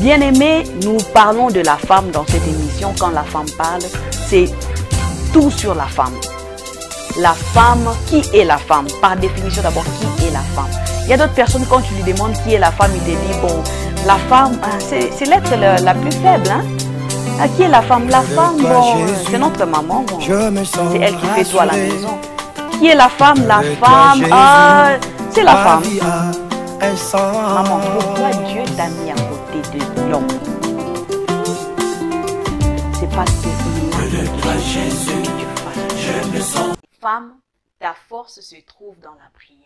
Bien-aimés, nous parlons de la femme dans cette émission. Quand la femme parle, c'est tout sur la femme. La femme, qui est la femme? Par définition d'abord, qui est la femme? Il y a d'autres personnes, quand tu lui demandes qui est la femme, il te dit, bon, la femme, c'est l'être la plus faible. Hein? Qui est la femme? La femme, bon, c'est notre maman. Bon. C'est elle qui fait tout à la maison. Qui est la femme? La femme, c'est la femme. Maman, pourquoi Dieu t'a mis à côté de l'homme? C'est parce que femme, ta force se trouve dans la prière.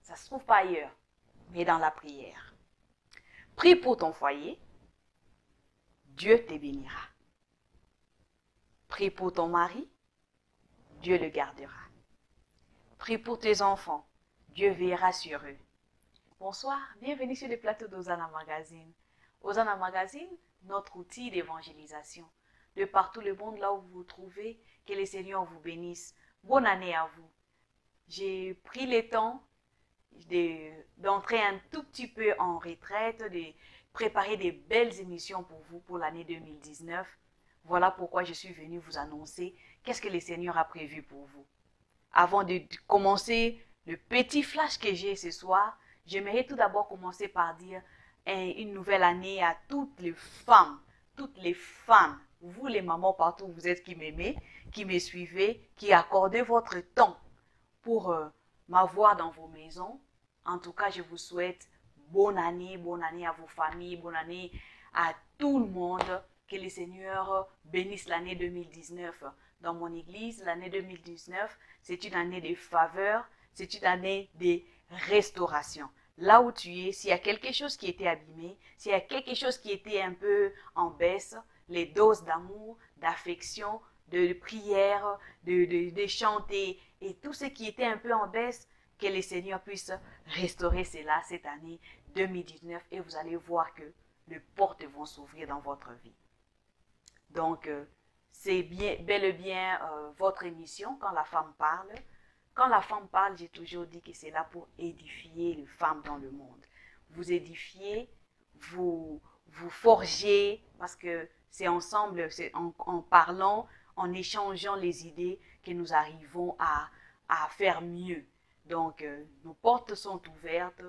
Ça ne se trouve pas ailleurs, mais dans la prière. Prie pour ton foyer, Dieu te bénira. Prie pour ton mari, Dieu le gardera. Prie pour tes enfants, Dieu veillera sur eux. Bonsoir, bienvenue sur le plateau d'Hosanna Magazine. Hosanna Magazine, notre outil d'évangélisation. De partout le monde, là où vous vous trouvez, que le Seigneur vous bénisse. Bonne année à vous. J'ai pris le temps d'entrer un tout petit peu en retraite, de préparer des belles émissions pour vous pour l'année 2019. Voilà pourquoi je suis venue vous annoncer qu'est-ce que le Seigneur a prévu pour vous. Avant de commencer le petit flash que j'ai ce soir, j'aimerais tout d'abord commencer par dire une nouvelle année à toutes les femmes, vous les mamans partout où vous êtes qui m'aimez, qui me suivez, qui accordez votre temps pour m'avoir dans vos maisons. En tout cas, je vous souhaite bonne année à vos familles, bonne année à tout le monde. Que le Seigneur bénisse l'année 2019. Dans mon église, l'année 2019, c'est une année de faveur, c'est une année de restauration. Là où tu es, s'il y a quelque chose qui était abîmé, s'il y a quelque chose qui était un peu en baisse, les doses d'amour, d'affection, de prière, de chanter et tout ce qui était un peu en baisse, que le Seigneur puisse restaurer cela cette année 2019 et vous allez voir que les portes vont s'ouvrir dans votre vie. Donc, c'est bel et bien votre émission quand la femme parle. Quand la femme parle, j'ai toujours dit que c'est là pour édifier les femmes dans le monde. Vous édifier, vous forger, parce que c'est ensemble, c'est en parlant, en échangeant les idées que nous arrivons à faire mieux. Donc, nos portes sont ouvertes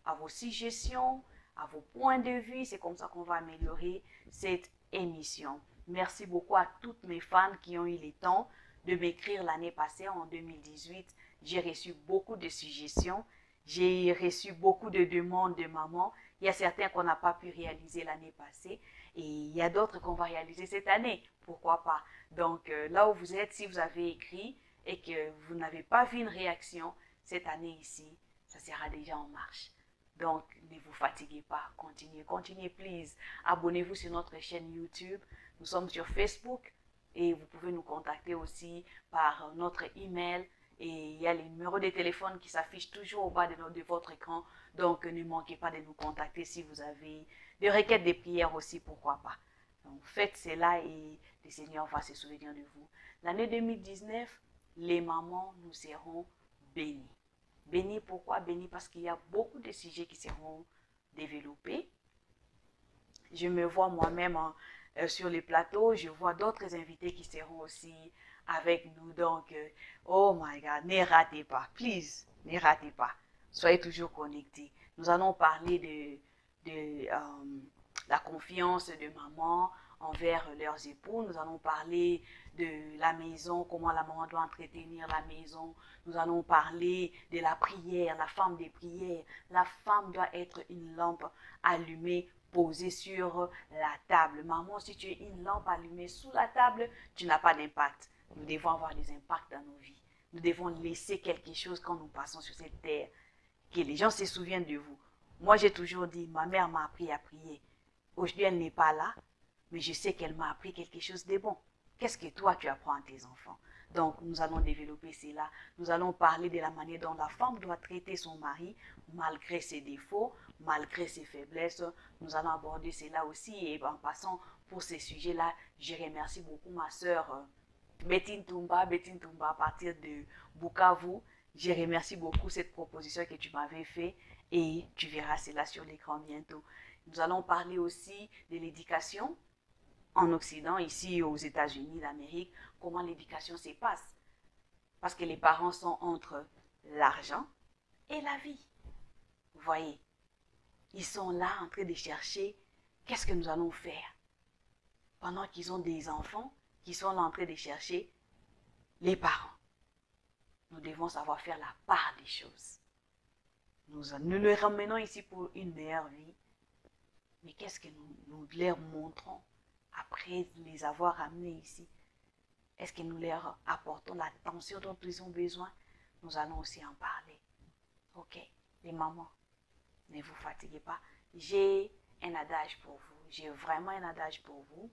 à vos suggestions, à vos points de vue. C'est comme ça qu'on va améliorer cette émission. Merci beaucoup à toutes mes fans qui ont eu le temps de m'écrire l'année passée, en 2018. J'ai reçu beaucoup de suggestions. J'ai reçu beaucoup de demandes de maman. Il y a certains qu'on n'a pas pu réaliser l'année passée. Et il y a d'autres qu'on va réaliser cette année. Pourquoi pas? Donc, là où vous êtes, si vous avez écrit et que vous n'avez pas vu une réaction, cette année ici, ça sera déjà en marche. Donc, ne vous fatiguez pas. Continuez, please. Abonnez-vous sur notre chaîne YouTube. Nous sommes sur Facebook et vous pouvez nous contacter aussi par notre email. Et il y a les numéros de téléphone qui s'affichent toujours au bas de votre écran. Donc, ne manquez pas de nous contacter si vous avez des requêtes de prières aussi, pourquoi pas. Donc, faites cela et le Seigneur va se souvenir de vous. L'année 2019, les mamans, nous serons bénies. Bénis, pourquoi? Bénis parce qu'il y a beaucoup de sujets qui seront développés. Je me vois moi-même sur les plateaux, je vois d'autres invités qui seront aussi avec nous. Donc, oh my God, ne ratez pas, please, ne ratez pas. Soyez toujours connectés. Nous allons parler de la confiance de maman envers leurs époux. Nous allons parler de la maison, comment la maman doit entretenir la maison. Nous allons parler de la prière, la femme des prières. La femme doit être une lampe allumée, posée sur la table. Maman, si tu es une lampe allumée sous la table, tu n'as pas d'impact. Nous devons avoir des impacts dans nos vies. Nous devons laisser quelque chose quand nous passons sur cette terre. Que les gens se souviennent de vous. Moi, j'ai toujours dit, ma mère m'a appris à prier. Aujourd'hui, elle n'est pas là, mais je sais qu'elle m'a appris quelque chose de bon. Qu'est-ce que toi, tu apprends à tes enfants? Donc, nous allons développer cela. Nous allons parler de la manière dont la femme doit traiter son mari, malgré ses défauts, malgré ses faiblesses. Nous allons aborder cela aussi. Et en passant pour ces sujets-là, je remercie beaucoup ma sœur Betty Ntumba, à partir de Bukavu. Je remercie beaucoup cette proposition que tu m'avais faite et tu verras cela sur l'écran bientôt. Nous allons parler aussi de l'éducation en Occident, ici aux États-Unis d'Amérique, comment l'éducation se passe. Parce que les parents sont entre l'argent et la vie. Vous voyez, ils sont là en train de chercher qu'est-ce que nous allons faire. Pendant qu'ils ont des enfants qui sont là en train de chercher les parents. Nous devons savoir faire la part des choses. Nous les ramenons ici pour une meilleure vie. Mais qu'est-ce que nous leur montrons après les avoir amenés ici? Est-ce que nous leur apportons l'attention dont ils ont besoin? Nous allons aussi en parler. Ok, les mamans, ne vous fatiguez pas. J'ai un adage pour vous. J'ai vraiment un adage pour vous.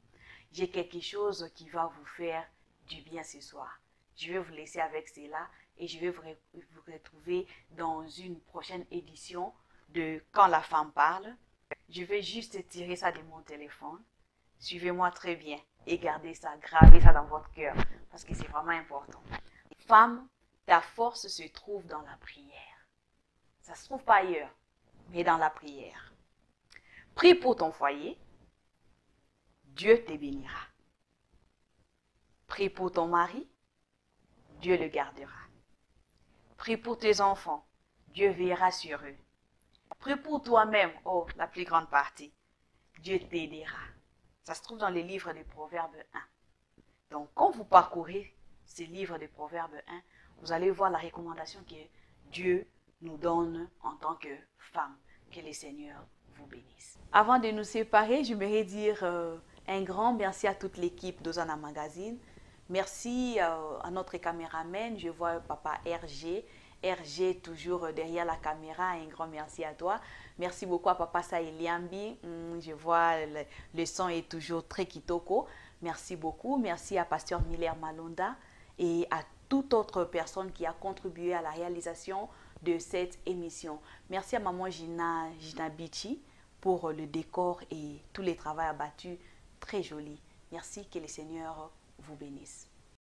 J'ai quelque chose qui va vous faire du bien ce soir. Je vais vous laisser avec cela et je vais vous retrouver dans une prochaine édition de Quand la femme parle. Je vais juste tirer ça de mon téléphone. Suivez-moi très bien et gardez ça, gravez ça dans votre cœur parce que c'est vraiment important. Femme, ta force se trouve dans la prière. Ça ne se trouve pas ailleurs, mais dans la prière. Prie pour ton foyer, Dieu te bénira. Prie pour ton mari, Dieu le gardera. Prie pour tes enfants, Dieu veillera sur eux. Prie pour toi-même, oh, la plus grande partie, Dieu t'aidera. Ça se trouve dans les livres des Proverbes 1. Donc, quand vous parcourez ces livres des Proverbes 1, vous allez voir la recommandation que Dieu nous donne en tant que femme. Que le Seigneur vous bénisse. Avant de nous séparer, j'aimerais dire un grand merci à toute l'équipe d'Hosanna Magazine. Merci à notre caméraman, je vois papa RG. RG toujours derrière la caméra, un grand merci à toi. Merci beaucoup à papa Saïliambi, je vois le son est toujours très kitoko. Merci beaucoup, merci à pasteur Miller Malonda et à toute autre personne qui a contribué à la réalisation de cette émission. Merci à maman Gina Bichi pour le décor et tous les travaux abattus très jolis. Merci, que le Seigneur vous bénisse.